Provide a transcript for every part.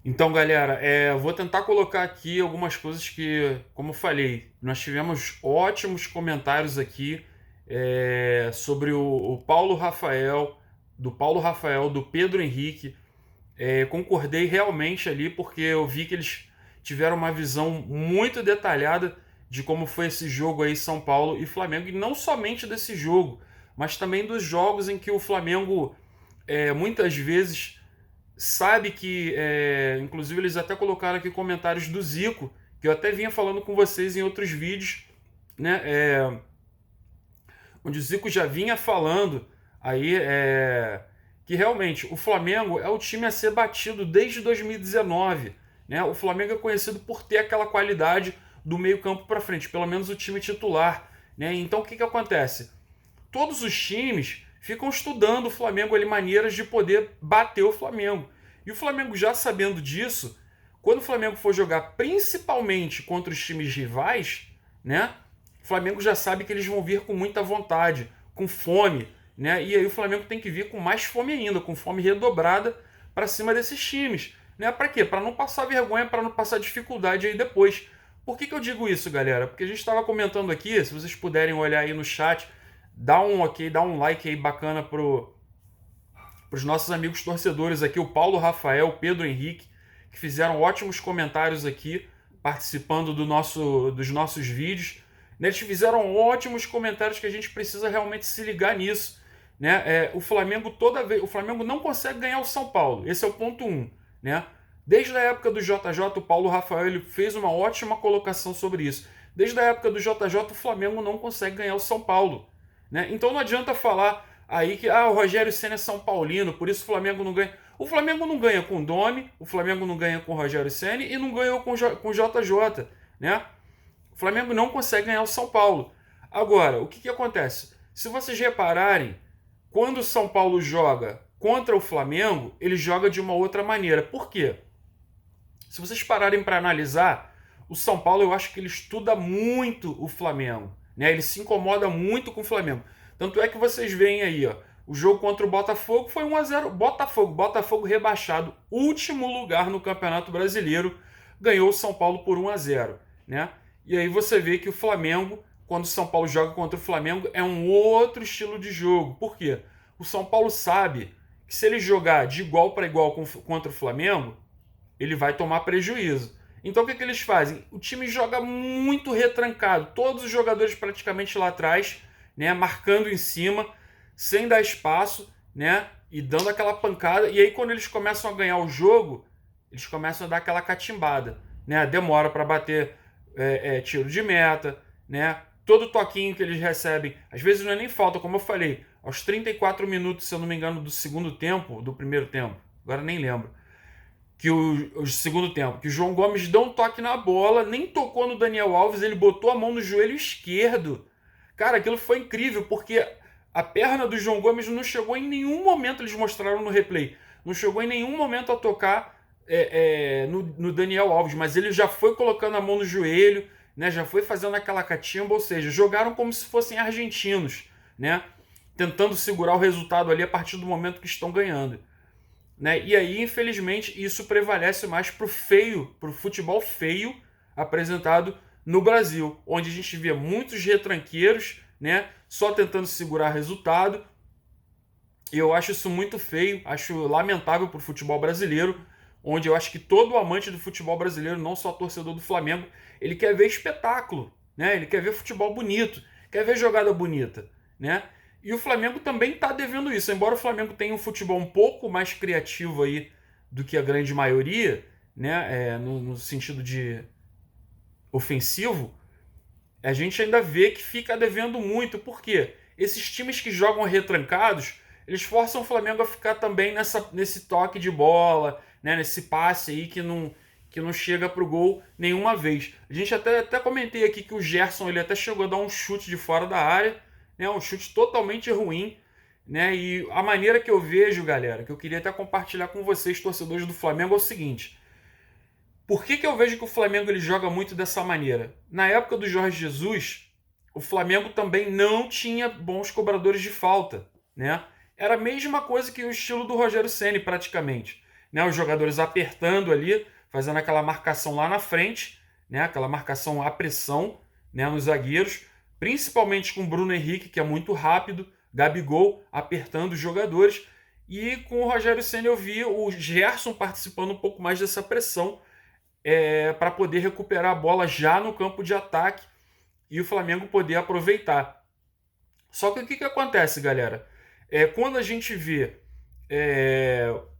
Então, galera, vou tentar colocar aqui algumas coisas que, como eu falei, nós tivemos ótimos comentários aqui sobre o Paulo Rafael, do Pedro Henrique. Concordei realmente ali porque eu vi que eles tiveram uma visão muito detalhada de como foi esse jogo aí, São Paulo e Flamengo, e não somente desse jogo, mas também dos jogos em que o Flamengo muitas vezes sabe que, inclusive eles até colocaram aqui comentários do Zico, que eu até vinha falando com vocês em outros vídeos, né? Onde o Zico já vinha falando aí que realmente o Flamengo é o time a ser batido desde 2019, né? O Flamengo é conhecido por ter aquela qualidade do meio campo para frente, pelo menos o time titular, né? Então o que acontece? Todos os times ficam estudando o Flamengo ali, maneiras de poder bater o Flamengo. E o Flamengo, já sabendo disso, quando o Flamengo for jogar principalmente contra os times rivais, né? O Flamengo já sabe que eles vão vir com muita vontade, com fome, né? E aí o Flamengo tem que vir com mais fome ainda, com fome redobrada para cima desses times, né? Para quê? Para não passar vergonha, para não passar dificuldade aí depois. Por que eu digo isso, galera? Porque a gente estava comentando aqui, se vocês puderem olhar aí no chat, dá um ok, dá um like aí bacana pros nossos amigos torcedores aqui, o Paulo Rafael, o Pedro Henrique, que fizeram ótimos comentários aqui, participando dos nossos vídeos. Eles fizeram ótimos comentários que a gente precisa realmente se ligar nisso. Né? O Flamengo o Flamengo não consegue ganhar o São Paulo. Esse é o ponto 1. Né? Desde a época do JJ, o Paulo Rafael ele fez uma ótima colocação sobre isso. Desde a época do JJ, o Flamengo não consegue ganhar o São Paulo. Né? Então não adianta falar aí que o Rogério Ceni é São Paulino, por isso o Flamengo não ganha. O Flamengo não ganha com o Domi, o Flamengo não ganha com o Rogério Ceni e não ganhou com o JJ. Né? O Flamengo não consegue ganhar o São Paulo. Agora, o que acontece? Se vocês repararem, quando o São Paulo joga contra o Flamengo, ele joga de uma outra maneira. Por quê? Se vocês pararem para analisar, o São Paulo eu acho que ele estuda muito o Flamengo. Né? Ele se incomoda muito com o Flamengo. Tanto é que vocês veem aí, ó, o jogo contra o Botafogo foi 1-0 Botafogo rebaixado, último lugar no Campeonato Brasileiro, ganhou o São Paulo por 1-0. Né? E aí você vê que o Flamengo, quando o São Paulo joga contra o Flamengo, é um outro estilo de jogo. Por quê? O São Paulo sabe que se ele jogar de igual para igual contra o Flamengo, ele vai tomar prejuízo. Então o que eles fazem? O time joga muito retrancado, todos os jogadores praticamente lá atrás, né, marcando em cima, sem dar espaço, né, e dando aquela pancada. E aí quando eles começam a ganhar o jogo, eles começam a dar aquela catimbada, né, demora para bater tiro de meta, né, todo toquinho que eles recebem, às vezes não é nem falta, como eu falei, aos 34 minutos, se eu não me engano, do segundo tempo, do primeiro tempo, agora nem lembro, que o segundo tempo, que o João Gomes deu um toque na bola, nem tocou no Daniel Alves, ele botou a mão no joelho esquerdo. Cara, aquilo foi incrível, porque a perna do João Gomes não chegou em nenhum momento, eles mostraram no replay, não chegou em nenhum momento a tocar no Daniel Alves, mas ele já foi colocando a mão no joelho, né, já foi fazendo aquela catimba, ou seja, jogaram como se fossem argentinos, né, tentando segurar o resultado ali a partir do momento que estão ganhando. Né? E aí, infelizmente, isso prevalece mais pro futebol feio apresentado no Brasil, onde a gente vê muitos retranqueiros, né, só tentando segurar resultado. E eu acho isso muito feio, acho lamentável pro futebol brasileiro, onde eu acho que todo amante do futebol brasileiro, não só torcedor do Flamengo, ele quer ver espetáculo, né? Ele quer ver futebol bonito, quer ver jogada bonita, né? E o Flamengo também está devendo isso. Embora o Flamengo tenha um futebol um pouco mais criativo aí do que a grande maioria, né? No sentido de ofensivo, a gente ainda vê que fica devendo muito. Por quê? Esses times que jogam retrancados, eles forçam o Flamengo a ficar também nesse toque de bola, né? Nesse passe aí que não chega pro gol nenhuma vez. A gente até comentei aqui que o Gerson ele até chegou a dar um chute de fora da área, né? Um chute totalmente ruim, né? E a maneira que eu vejo, galera, que eu queria até compartilhar com vocês, torcedores do Flamengo, é o seguinte: por que eu vejo que o Flamengo ele joga muito dessa maneira? Na época do Jorge Jesus, o Flamengo também não tinha bons cobradores de falta, né? Era a mesma coisa que o estilo do Rogério Ceni praticamente. né? Os jogadores apertando ali, fazendo aquela marcação lá na frente, né? Aquela marcação à pressão, né? Nos zagueiros, principalmente com o Bruno Henrique, que é muito rápido, Gabigol apertando os jogadores. E com o Rogério Ceni eu vi o Gerson participando um pouco mais dessa pressão, para poder recuperar a bola já no campo de ataque e o Flamengo poder aproveitar. Só que o que acontece, galera? Quando a gente vê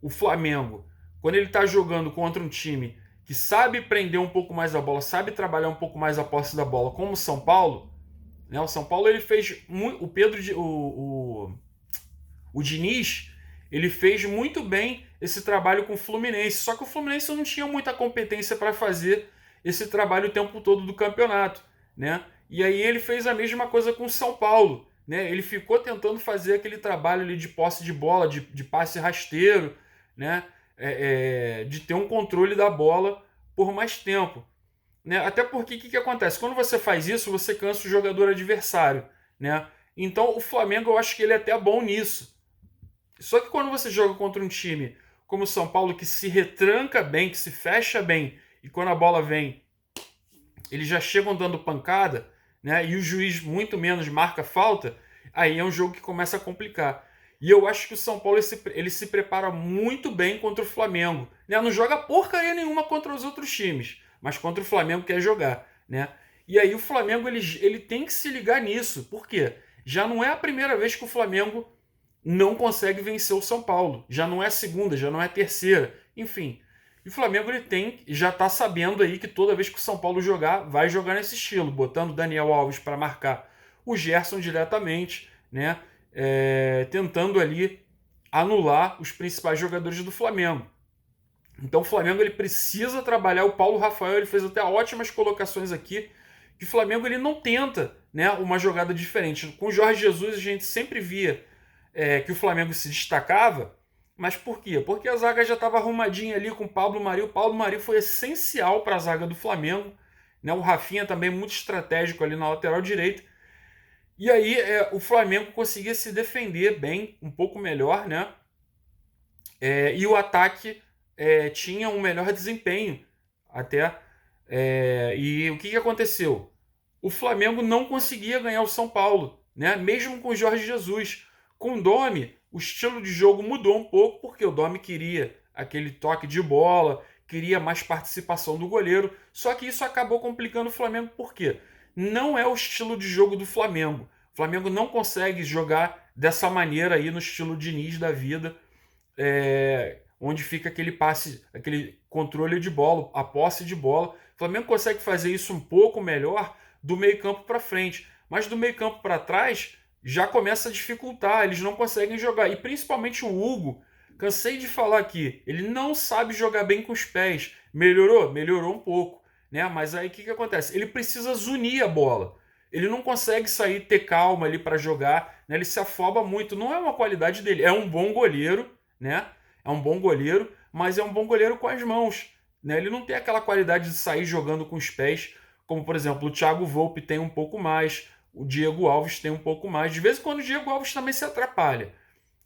o Flamengo, quando ele está jogando contra um time que sabe prender um pouco mais a bola, sabe trabalhar um pouco mais a posse da bola, como o São Paulo, né? O São Paulo ele fez o Pedro, o Diniz, ele fez muito bem esse trabalho com o Fluminense. Só que o Fluminense não tinha muita competência para fazer esse trabalho o tempo todo do campeonato, né? E aí ele fez a mesma coisa com o São Paulo, né? Ele ficou tentando fazer aquele trabalho ali de posse de bola, de passe rasteiro, né? De ter um controle da bola por mais tempo, né? Até porque o que acontece? Quando você faz isso, você cansa o jogador adversário, né? Então o Flamengo eu acho que ele é até bom nisso. Só que quando você joga contra um time como o São Paulo, que se retranca bem, que se fecha bem, e quando a bola vem, eles já chegam dando pancada, né? E o juiz muito menos marca falta, aí é um jogo que começa a complicar. E eu acho que o São Paulo ele se prepara muito bem contra o Flamengo, né? Não joga porcaria nenhuma contra os outros times, mas contra o Flamengo quer jogar, né? E aí o Flamengo ele tem que se ligar nisso. Por quê? Já não é a primeira vez que o Flamengo não consegue vencer o São Paulo. Já não é a segunda, já não é a terceira. Enfim, e o Flamengo ele já está sabendo aí que toda vez que o São Paulo jogar, vai jogar nesse estilo, botando o Daniel Alves para marcar o Gerson diretamente, né? Tentando ali anular os principais jogadores do Flamengo. Então o Flamengo ele precisa trabalhar. O Paulo Rafael ele fez até ótimas colocações aqui, que o Flamengo ele não tenta, né, uma jogada diferente. Com o Jorge Jesus a gente sempre via que o Flamengo se destacava, mas por quê? Porque a zaga já estava arrumadinha ali com o Pablo Mari. O Pablo Mari foi essencial para a zaga do Flamengo, né? O Rafinha também muito estratégico ali na lateral direita. E aí o Flamengo conseguia se defender bem, um pouco melhor, né? E o ataque tinha um melhor desempenho até. E o que aconteceu? O Flamengo não conseguia ganhar o São Paulo, né? Mesmo com o Jorge Jesus. Com o Domi, o estilo de jogo mudou um pouco, porque o Domi queria aquele toque de bola, queria mais participação do goleiro, só que isso acabou complicando o Flamengo, por quê? Não é o estilo de jogo do Flamengo. O Flamengo não consegue jogar dessa maneira aí no estilo Diniz da vida, onde fica aquele passe, aquele controle de bola, a posse de bola. O Flamengo consegue fazer isso um pouco melhor do meio campo para frente, mas do meio campo para trás já começa a dificultar, eles não conseguem jogar. E principalmente o Hugo, cansei de falar aqui, ele não sabe jogar bem com os pés. Melhorou? Melhorou um pouco, né? Mas aí o que acontece? Ele precisa zunir a bola. Ele não consegue sair, ter calma ali para jogar, né? Ele se afoba muito. Não é uma qualidade dele. É um bom goleiro, né? É um bom goleiro, mas é um bom goleiro com as mãos, né? Ele não tem aquela qualidade de sair jogando com os pés, como por exemplo o Thiago Volpe tem um pouco mais, o Diego Alves tem um pouco mais. De vez em quando o Diego Alves também se atrapalha,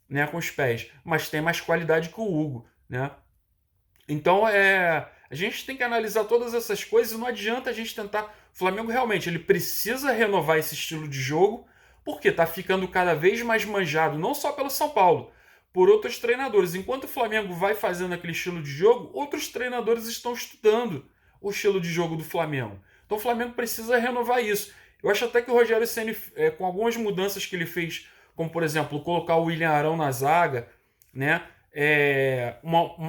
né, com os pés, mas tem mais qualidade que o Hugo, né? Então a gente tem que analisar todas essas coisas e não adianta a gente tentar. O Flamengo realmente ele precisa renovar esse estilo de jogo, porque está ficando cada vez mais manjado, não só pelo São Paulo, por outros treinadores. Enquanto o Flamengo vai fazendo aquele estilo de jogo, outros treinadores estão estudando o estilo de jogo do Flamengo. Então o Flamengo precisa renovar isso. Eu acho até que o Rogério Ceni, com algumas mudanças que ele fez, como por exemplo, colocar o William Arão na zaga, né?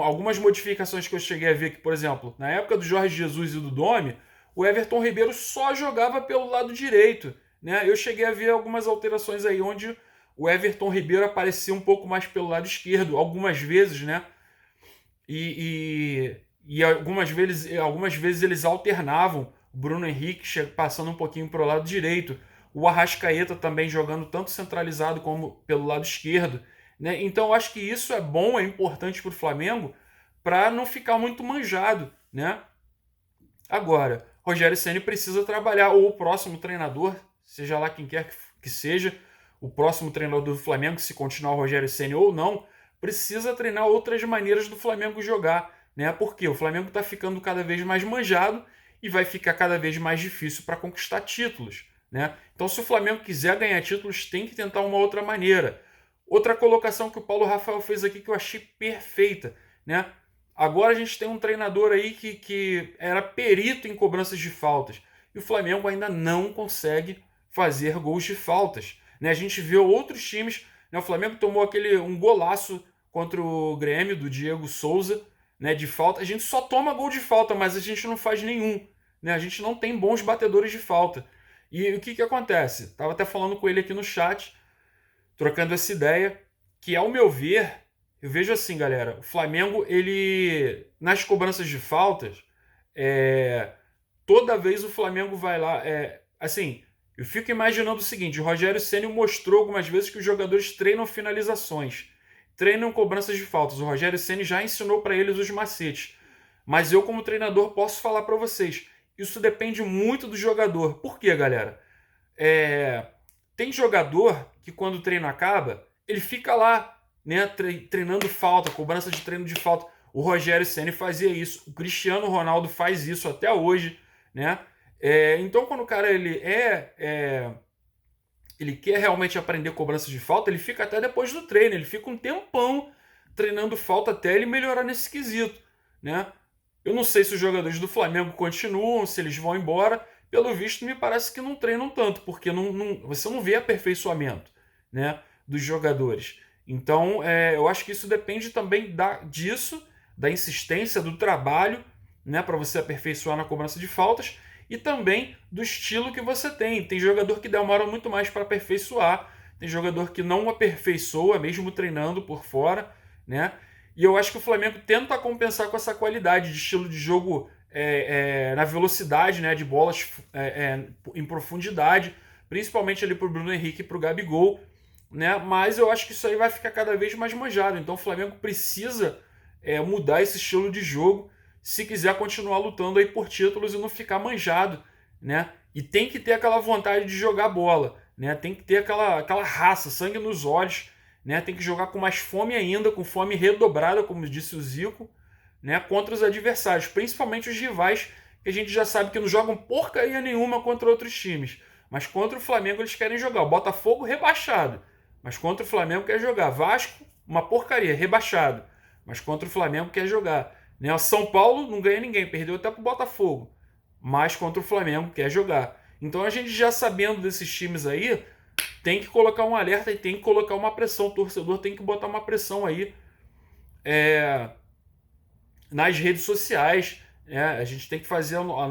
Algumas modificações que eu cheguei a ver que, por exemplo, na época do Jorge Jesus e do Domi, o Everton Ribeiro só jogava pelo lado direito, né? Eu cheguei a ver algumas alterações aí onde o Everton Ribeiro aparecia um pouco mais pelo lado esquerdo, algumas vezes, né? E algumas vezes eles alternavam. Bruno Henrique passando um pouquinho para o lado direito, o Arrascaeta também jogando tanto centralizado como pelo lado esquerdo, né? Então eu acho que isso é bom, é importante para o Flamengo, para não ficar muito manjado, né? Agora, Rogério Ceni precisa trabalhar, ou o próximo treinador, seja lá quem quer que seja, o próximo treinador do Flamengo, se continuar o Rogério Ceni ou não, precisa treinar outras maneiras do Flamengo jogar, né? Porque o Flamengo está ficando cada vez mais manjado e vai ficar cada vez mais difícil para conquistar títulos, né? Então, se o Flamengo quiser ganhar títulos, tem que tentar uma outra maneira. Outra colocação que o Paulo Rafael fez aqui que eu achei perfeita, né? Agora a gente tem um treinador aí que era perito em cobranças de faltas. E o Flamengo ainda não consegue fazer gols de faltas, né? A gente vê outros times, né? O Flamengo tomou um golaço contra o Grêmio, do Diego Souza, né? De falta. A gente só toma gol de falta, mas a gente não faz nenhum, né? A gente não tem bons batedores de falta. E o que acontece? Estava até falando com ele aqui no chat, trocando essa ideia, que ao meu ver, eu vejo assim, galera, o Flamengo, ele, nas cobranças de faltas, toda vez o Flamengo vai lá, assim, eu fico imaginando o seguinte, o Rogério Ceni mostrou algumas vezes que os jogadores treinam finalizações, treinam cobranças de faltas, o Rogério Ceni já ensinou para eles os macetes, mas eu como treinador posso falar para vocês, isso depende muito do jogador. Por quê, galera? Tem jogador que quando o treino acaba, ele fica lá, né, treinando falta, cobrança de treino de falta. O Rogério Ceni fazia isso, o Cristiano Ronaldo faz isso até hoje, né? Então, quando o cara ele quer realmente aprender cobrança de falta, ele fica até depois do treino, ele fica um tempão treinando falta até ele melhorar nesse quesito, né? Eu não sei se os jogadores do Flamengo continuam, se eles vão embora. Pelo visto, me parece que não treinam tanto, porque você não vê aperfeiçoamento, né, dos jogadores. Então, eu acho que isso depende também disso, da insistência, do trabalho, né, para você aperfeiçoar na cobrança de faltas, e também do estilo que você tem. Tem jogador que demora muito mais para aperfeiçoar, tem jogador que não aperfeiçoa, mesmo treinando por fora, né? E eu acho que o Flamengo tenta compensar com essa qualidade de estilo de jogo na velocidade, né, de bolas em profundidade, principalmente ali para o Bruno Henrique e para o Gabigol, né? Mas eu acho que isso aí vai ficar cada vez mais manjado. Então o Flamengo precisa mudar esse estilo de jogo se quiser continuar lutando aí por títulos e não ficar manjado, né? E tem que ter aquela vontade de jogar bola, né? Tem que ter aquela raça, sangue nos olhos, né? Tem que jogar com mais fome ainda, com fome redobrada, como disse o Zico, né? Contra os adversários, principalmente os rivais, que a gente já sabe que não jogam porcaria nenhuma contra outros times. Mas contra o Flamengo eles querem jogar. O Botafogo rebaixado, mas contra o Flamengo quer jogar. Vasco, uma porcaria, rebaixado, mas contra o Flamengo quer jogar. Né? O São Paulo não ganha ninguém, perdeu até pro Botafogo, mas contra o Flamengo quer jogar. Então a gente já sabendo desses times aí, tem que colocar um alerta e tem que colocar uma pressão. O torcedor tem que botar uma pressão aí nas redes sociais. A gente tem que fazer a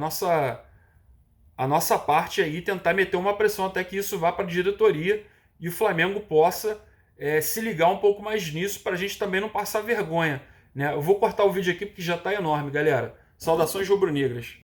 nossa parte aí, tentar meter uma pressão até que isso vá para a diretoria e o Flamengo possa se ligar um pouco mais nisso para a gente também não passar vergonha, né? Eu vou cortar o vídeo aqui porque já está enorme, galera. Saudações rubro-negras.